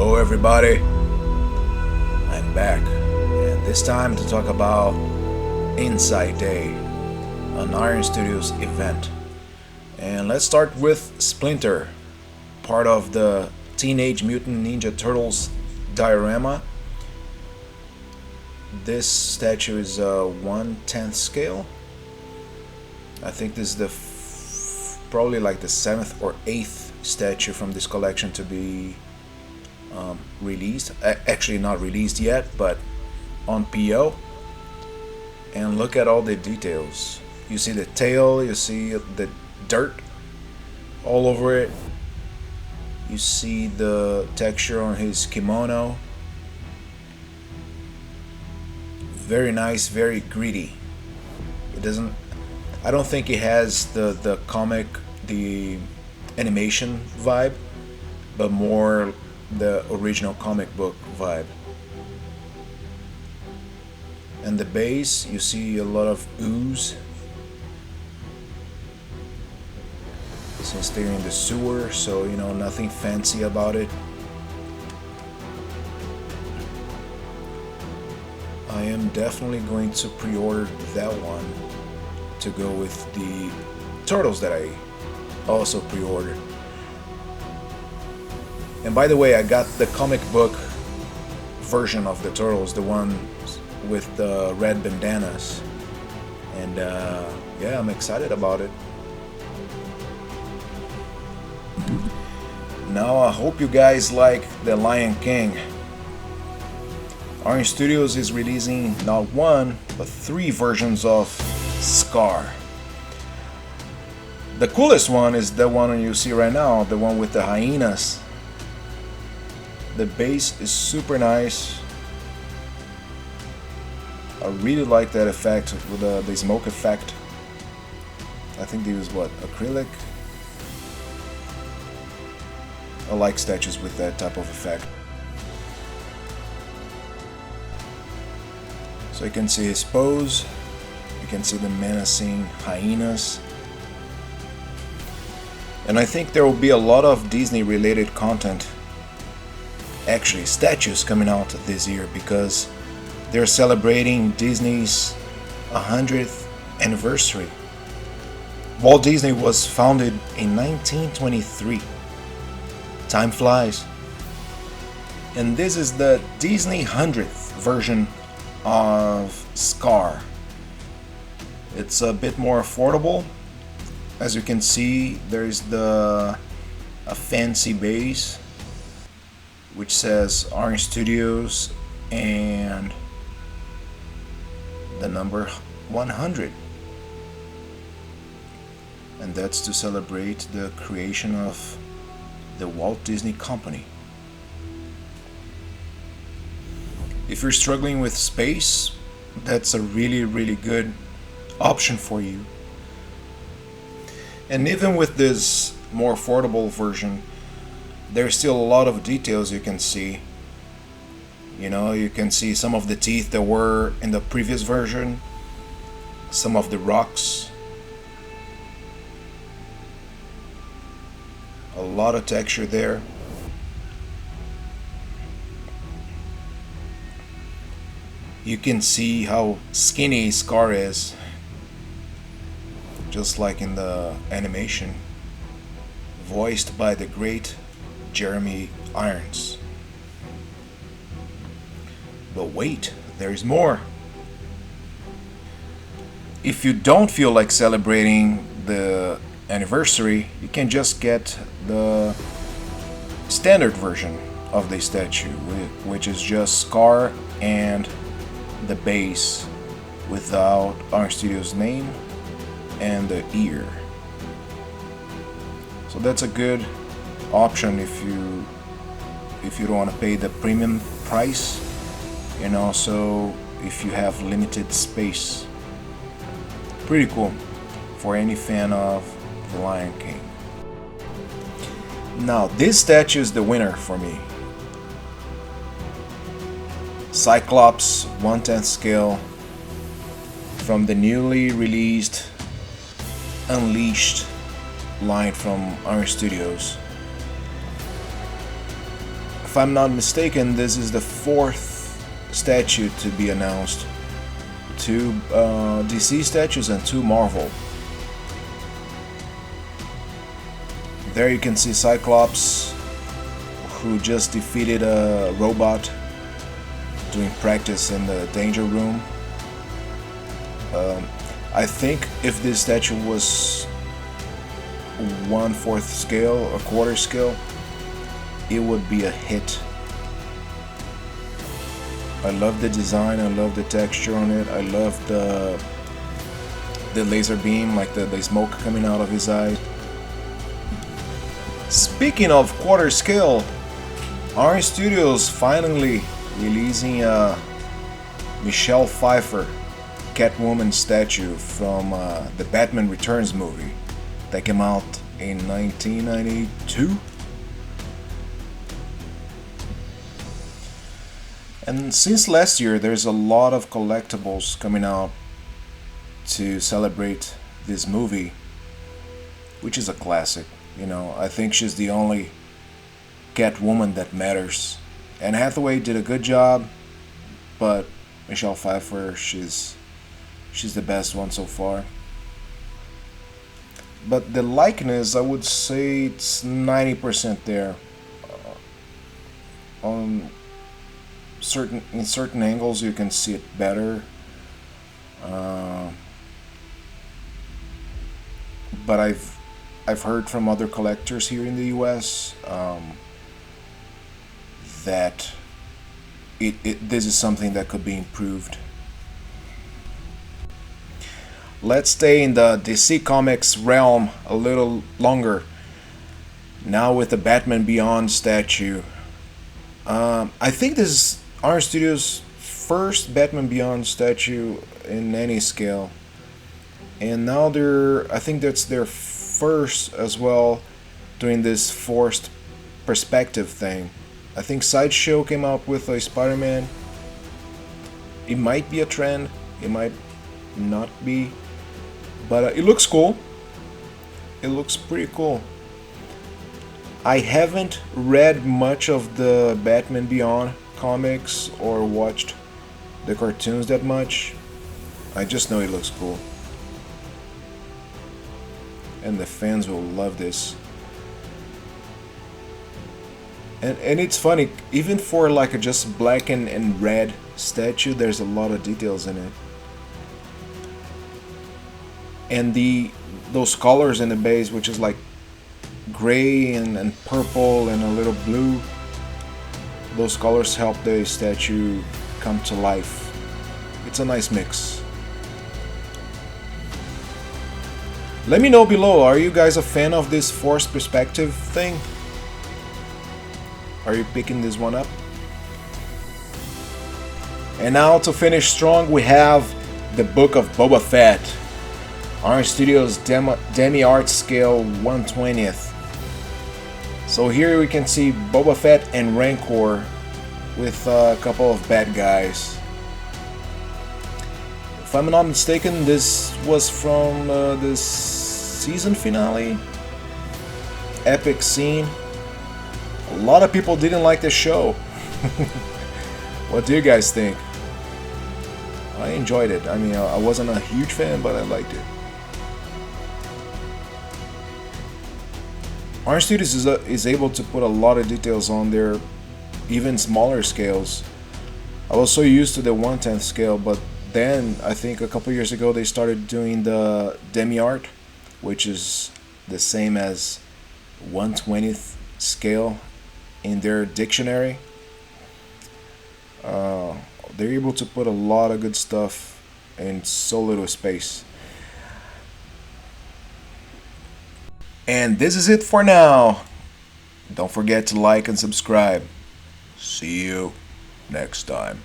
Hello everybody, I'm back, and this time to talk about Inside Day, an Iron Studios event. And let's start with Splinter, part of the Teenage Mutant Ninja Turtles diorama. This statue is a 1/10 scale. I think this is the probably like the 7th or 8th statue from this collection to be released. Actually not released yet, but on PO. And look at all the details. You see the tail, you see the dirt all over it. You see the texture on his kimono. Very nice, very gritty. I don't think it has the comic, the animation vibe, but more the original comic book vibe. And the base, you see a lot of ooze, since they're in the sewer, so you know, nothing fancy about it. I am definitely going to pre-order that one to go with the Turtles that I also pre-ordered. And by the way, I got the comic book version of the Turtles, the one with the red bandanas, and yeah, I'm excited about it. Now I hope you guys like the Lion King. Iron Studios is releasing not one, but 3 versions of Scar. The coolest one is the one you see right now, the one with the hyenas. The base is super nice. I really like that effect with the smoke effect. I think they use what? Acrylic? I like statues with that type of effect. So you can see his pose, you can see the menacing hyenas. And I think there will be a lot of Disney related content, actually statues, coming out this year, because they're celebrating Disney's 100th anniversary. Walt Disney was founded in 1923. Time flies. And this is the Disney 100th version of Scar. It's a bit more affordable. As you can see, there's a fancy base which says Iron Studios and the number 100. And that's to celebrate the creation of the Walt Disney Company. If you're struggling with space, that's a really good option for you. And even with this more affordable version, there's still a lot of details you can see. You know, you can see some of the teeth that were in the previous version, some of the rocks. A lot of texture there. You can see how skinny Scar is, just like in the animation, voiced by the great Jeremy Irons. But wait, there's more. If you don't feel like celebrating the anniversary, you can just get the standard version of the statue, which is just Scar and the base without Iron Studios' name and the ear. So that's a good option if you don't want to pay the premium price, and also if you have limited space. Pretty cool for any fan of the Lion King. Now this statue is the winner for me. Cyclops 1/10 scale from the newly released Unleashed line from Iron Studios. if I'm not mistaken, this is the fourth statue to be announced. Two DC statues and two Marvel. There you can see Cyclops, who just defeated a robot doing practice in the danger room. I think if this statue was 1/4 scale or quarter scale, it would be a hit. I love the design, I love the texture on it, I love the laser beam, like the smoke coming out of his eyes. Speaking of quarter scale, Orange Studios finally releasing a Michelle Pfeiffer Catwoman statue from the Batman Returns movie that came out in 1992. And since last year, there's a lot of collectibles coming out to celebrate this movie, which is a classic. You know, I think she's the only Catwoman that matters. Anne Hathaway did a good job, but Michelle Pfeiffer, she's the best one so far. But the likeness, I would say it's 90% there. On in certain angles, you can see it better. But I've heard from other collectors here in the U.S. That this is something that could be improved. Let's stay in the DC Comics realm a little longer. Now with the Batman Beyond statue. I think this is Orange Studios' first Batman Beyond statue in any scale. And now I think that's their first as well doing this forced perspective thing. I think Sideshow came out with a Spider-Man. It might be a trend, it might not be, but it looks cool. It looks pretty cool. I haven't read much of the Batman Beyond comics or watched the cartoons that much. I just know it looks cool. And the fans will love this. And it's funny, even for like a just black and red statue, there's a lot of details in it. And those colors in the base, which is like gray and purple and a little blue, those colors help the statue come to life. It's a nice mix. Let me know below, are you guys a fan of this forced perspective thing? Are you picking this one up? And now to finish strong, we have the Book of Boba Fett. Orange Studios Demi Art Scale 1/20th. So here we can see Boba Fett and Rancor with a couple of bad guys. If I'm not mistaken, this was from this season finale. Epic scene. A lot of people didn't like the show. What do you guys think? I enjoyed it. I mean, I wasn't a huge fan, but I liked it. Orange Studios is able to put a lot of details on their even smaller scales. I was so used to the 1/10 scale, but then I think a couple years ago they started doing the demi art, which is the same as 1/20th scale in their dictionary. They're able to put a lot of good stuff in so little space. And this is it for now. Don't forget to like and subscribe. See you next time.